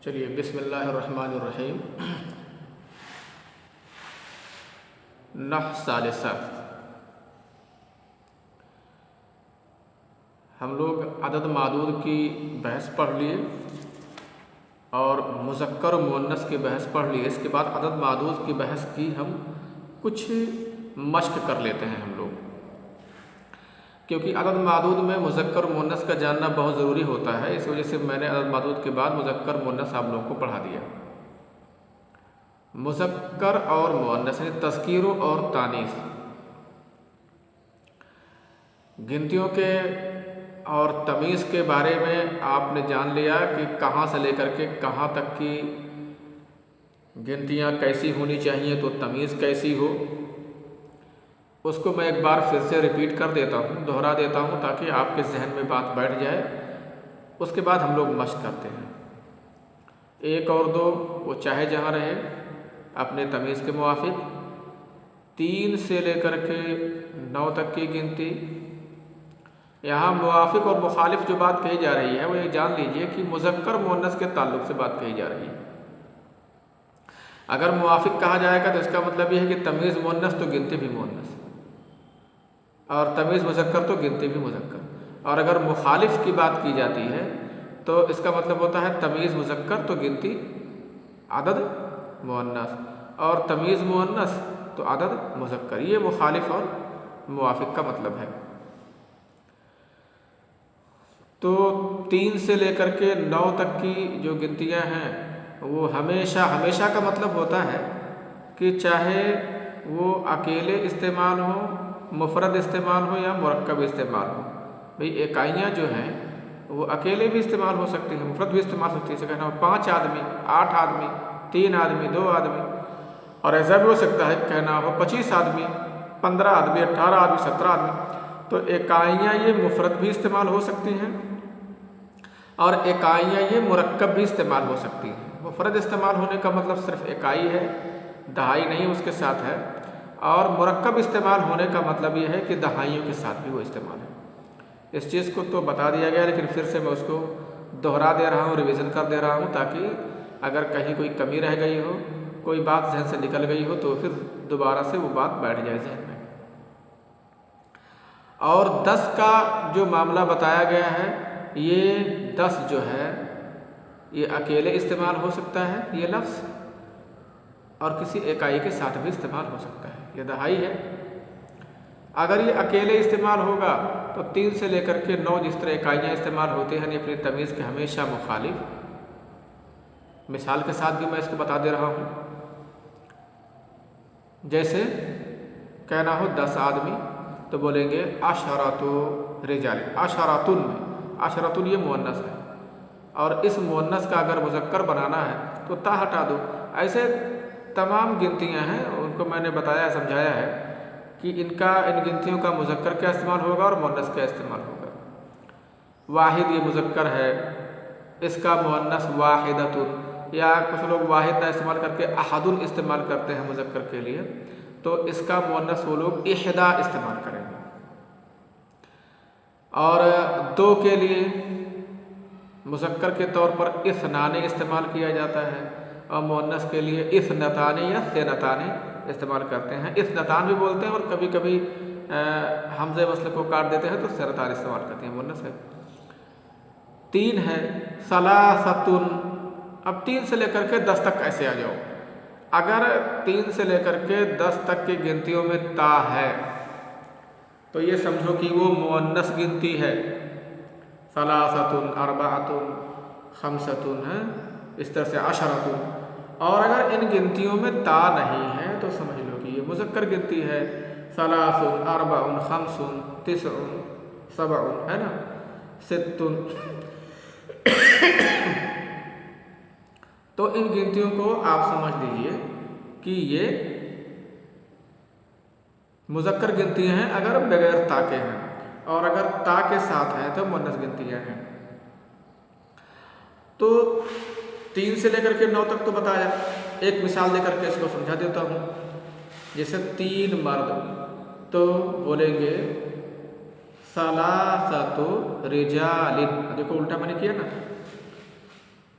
چلیے بسم اللہ الرحمن الرحیم۔ نحو ثالثہ، ہم لوگ عدد معدود کی بحث پڑھ لیے اور مذکر و مؤنث کی بحث پڑھ لیے۔ اس کے بعد عدد معدود کی بحث کی ہم کچھ مشق کر لیتے ہیں ہم لوگ، کیونکہ عدد معدود میں مذکر و مؤنث کا جاننا بہت ضروری ہوتا ہے۔ اس وجہ سے میں نے عدد معدود کے بعد مذکر مؤنث آپ لوگوں کو پڑھا دیا۔ مذکر اور مؤنث یعنی تذکیر اور تانیث، گنتیوں کے اور تمیز کے بارے میں آپ نے جان لیا کہ کہاں سے لے کر کے کہاں تک کی گنتیاں کیسی ہونی چاہیے تو تمیز کیسی ہو۔ اس کو میں ایک بار پھر سے ریپیٹ کر دیتا ہوں، دہرا دیتا ہوں تاکہ آپ کے ذہن میں بات بیٹھ جائے۔ اس کے بعد ہم لوگ مشق کرتے ہیں۔ ایک اور دو وہ چاہے جہاں رہے اپنے تمیز کے موافق۔ 3 سے لے کر کے 9 تک کی گنتی، یہاں موافق اور مخالف جو بات کہی جا رہی ہے وہ یہ جان لیجئے کہ مذکر مؤنث کے تعلق سے بات کہی جا رہی ہے۔ اگر موافق کہا جائے گا تو اس کا مطلب یہ ہے کہ تمیز مؤنث تو گنتی بھی مؤنث، اور تمیز مذکر تو گنتی بھی مذکر۔ اور اگر مخالف کی بات کی جاتی ہے تو اس کا مطلب ہوتا ہے تمیز مذکر تو گنتی عدد مؤنث، اور تمیز مؤنث تو عدد مذکر۔ یہ مخالف اور موافق کا مطلب ہے۔ تو 3 سے لے کر کے 9 تک کی جو گنتیاں ہیں وہ ہمیشہ کا مطلب ہوتا ہے کہ چاہے وہ اکیلے استعمال ہو، مفرد استعمال ہو یا مرکب استعمال ہو۔ بھئی اکائیاں جو ہیں وہ اکیلے بھی استعمال ہو سکتی ہیں، مفرد بھی استعمال ہو سکتی ہے۔ جیسے کہنا ہو 5 آدمی، 8 آدمی، 3 آدمی، 2 آدمی، اور ایسا بھی ہو سکتا ہے کہنا ہو 25 آدمی، 15 آدمی، 18 آدمی، 17 آدمی۔ تو اکائیاں یہ مفرد بھی استعمال ہو سکتی ہیں اور اکائیاں یہ مرکب بھی استعمال ہو سکتی ہیں۔ مفرد استعمال ہونے کا مطلب صرف اکائی ہے، دہائی نہیں اس کے ساتھ ہے، اور مرکب استعمال ہونے کا مطلب یہ ہے کہ دہائیوں کے ساتھ بھی وہ استعمال ہے۔ اس چیز کو تو بتا دیا گیا، لیکن پھر سے میں اس کو دہرا دے رہا ہوں، ریویژن کر دے رہا ہوں، تاکہ اگر کہیں کوئی کمی رہ گئی ہو، کوئی بات ذہن سے نکل گئی ہو تو پھر دوبارہ سے وہ بات بیٹھ جائے ذہن میں۔ اور 10 کا جو معاملہ بتایا گیا ہے، یہ 10 جو ہے یہ اکیلے استعمال ہو سکتا ہے یہ لفظ، اور کسی اکائی کے ساتھ بھی استعمال ہو سکتا ہے، یہ دہائی ہے۔ اگر یہ اکیلے استعمال ہوگا تو 3 سے لے کر کے 9 جس طرح اکائیاں استعمال ہوتی ہیں اپنی تمیز کے ہمیشہ مخالف، مثال کے ساتھ بھی میں اس کو بتا دے رہا ہوں۔ جیسے کہنا ہو 10 آدمی تو بولیں گے عشرۃ رجال۔ عشرۃ میں عشرۃ یہ مؤنث ہے، اور اس مؤنث کا اگر مذکر بنانا ہے تو تا ہٹا دو۔ ایسے تمام گنتیاں ہیں، ان کو میں نے بتایا سمجھایا ہے کہ ان گنتیوں کا مذکر کیا استعمال ہوگا اور مؤنث کیا استعمال ہوگا۔ واحد یہ مذکر ہے، اس کا مؤنث واحدۃ، یا کچھ لوگ واحد نہ استعمال کر کے احد استعمال کرتے ہیں مذکر کے لیے، تو اس کا مؤنث وہ لوگ احدا استعمال کریں گے۔ اور 2 کے لیے مذکر کے طور پر اثنان استعمال کیا جاتا ہے، اور مؤنث کے لیے اثنتان یا ثنتان استعمال کرتے ہیں۔ اثنتان بھی بولتے ہیں، اور کبھی کبھی حمزہ وصل کو کاٹ دیتے ہیں تو ثنتان استعمال کرتے ہیں، مؤنث ہے۔ 3 ہے ثلاثۃ۔ اب 3 سے لے کر کے 10 تک ایسے آ جاؤ۔ اگر 3 سے لے کر کے 10 تک کی گنتیوں میں تا ہے تو یہ سمجھو کہ وہ مؤنث گنتی ہے۔ ثلاثۃ، اربعۃ، خمسۃ ہے، اس طرح سے عشرۃ۔ اور اگر ان گنتیوں میں تا نہیں ہے تو سمجھ لو کہ یہ مذکر گنتی ہے۔ ثلاث، اربع، خمس، تسع، سبع، ہے نا، ست۔ تو ان گنتیوں کو آپ سمجھ لیجئے کہ یہ مذکر گنتیاں ہیں اگر بغیر تا کے ہیں، اور اگر تا کے ساتھ ہیں تو مؤنث گنتیاں ہیں۔ تو 3 سے لے کر کے 9 تک تو بتایا، ایک مثال دے کر کے اس کو سمجھا دیتا ہوں۔ جیسے 3 مرد تو بولیں گے ثلاثۃ رجال۔ دیکھو الٹا میں نے کیا نا،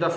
10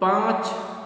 5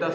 10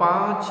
5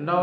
9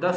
10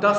10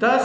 10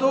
2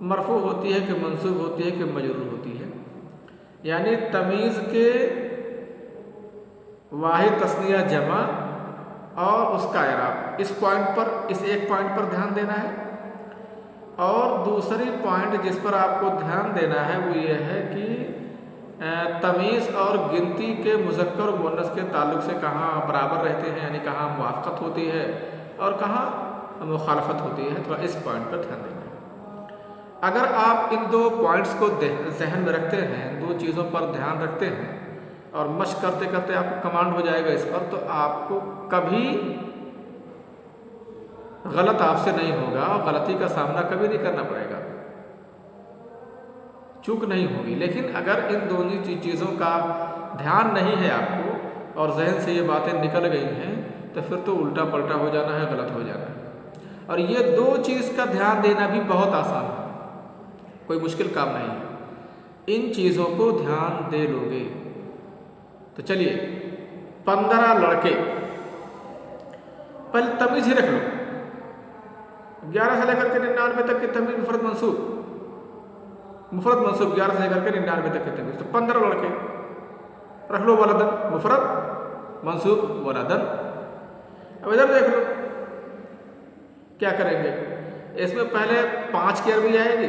مرفوع ہوتی ہے کہ منصوب ہوتی ہے کہ مجرور ہوتی ہے، یعنی تمیز کے واحد تثنیہ جمع اور اس کا اعراب، اس پوائنٹ پر، اس ایک پوائنٹ پر دھیان دینا ہے۔ اور دوسری پوائنٹ جس پر آپ کو دھیان دینا ہے وہ یہ ہے کہ تمیز اور گنتی کے مذکر و مؤنث کے تعلق سے کہاں برابر رہتے ہیں، یعنی کہاں موافقت ہوتی ہے اور کہاں مخالفت ہوتی ہے، تھوڑا اس پوائنٹ پر دھیان دینا ہے۔ اگر آپ ان دو پوائنٹس کو ذہن میں رکھتے ہیں، دو چیزوں پر دھیان رکھتے ہیں اور مشق کرتے کرتے آپ کو کمانڈ ہو جائے گا اس پر، تو آپ کو کبھی غلط آپ سے نہیں ہوگا اور غلطی کا سامنا کبھی نہیں کرنا پڑے گا، چوک نہیں ہوگی۔ لیکن اگر ان دونوں چیزوں کا دھیان نہیں ہے آپ کو اور ذہن سے یہ باتیں نکل گئی ہیں تو پھر تو الٹا پلٹا ہو جانا ہے، غلط ہو جانا ہے۔ اور یہ دو چیز کا دھیان دینا بھی بہت آسان ہے، کوئی مشکل کام نہیں ہے، ان چیزوں کو دھیان دے لو گے تو چلیے 15 لڑکے، پہلے تمیز ہی رکھ لو، 11 سے لے کر کے 99 تک کی تمیز مفرد منصوب، مفرد منصوب 11 سے لے کر کے 99 تک کی تمیز، تو 15 لڑکے رکھ لو، ولدن مفرد منصوب ولدن۔ اب ادھر دیکھ لو کیا کریں گے، اس میں پہلے 5 کی عربی آئے گی،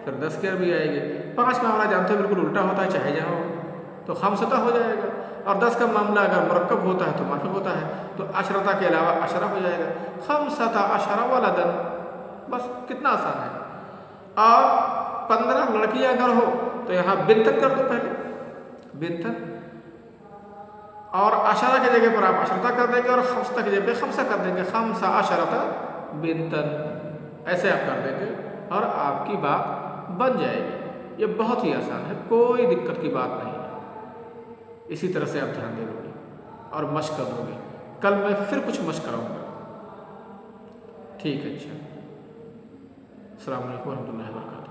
پھر 10 کی عربی آئے گی۔ 5 کا معاملہ جانتے ہو بالکل الٹا ہوتا ہے، چاہے جہاں ہو تو خمسطہ ہو جائے گا، اور 10 کا معاملہ اگر مرکب ہوتا ہے تو مرکب ہوتا ہے، تو عشرتہ کے علاوہ عشرہ ہو جائے گا، خمسطہ عشرہ ولدن، بس کتنا آسان ہے۔ اور 15 لڑکیاں اگر ہو تو یہاں بنتن کر دو، پہلے بنتن، اور عشرہ کی جگہ پر آپ عشرتہ کر دیں گے اور خمسطہ کی جگہ پہ خمسہ کر دیں گے، خمسہ عشرتہ بنتن، ایسے آپ کر دیں گے اور آپ کی بات بن جائے گی۔ یہ بہت ہی آسان ہے، کوئی دقت کی بات نہیں ہے۔ اسی طرح سے آپ دھیان دے لو گے اور مشق کر لو گے۔ کل میں پھر کچھ مشق کراؤں گا، ٹھیک ہے؟ اچھا، السلام علیکم ورحمۃ اللہ وبرکاتہ۔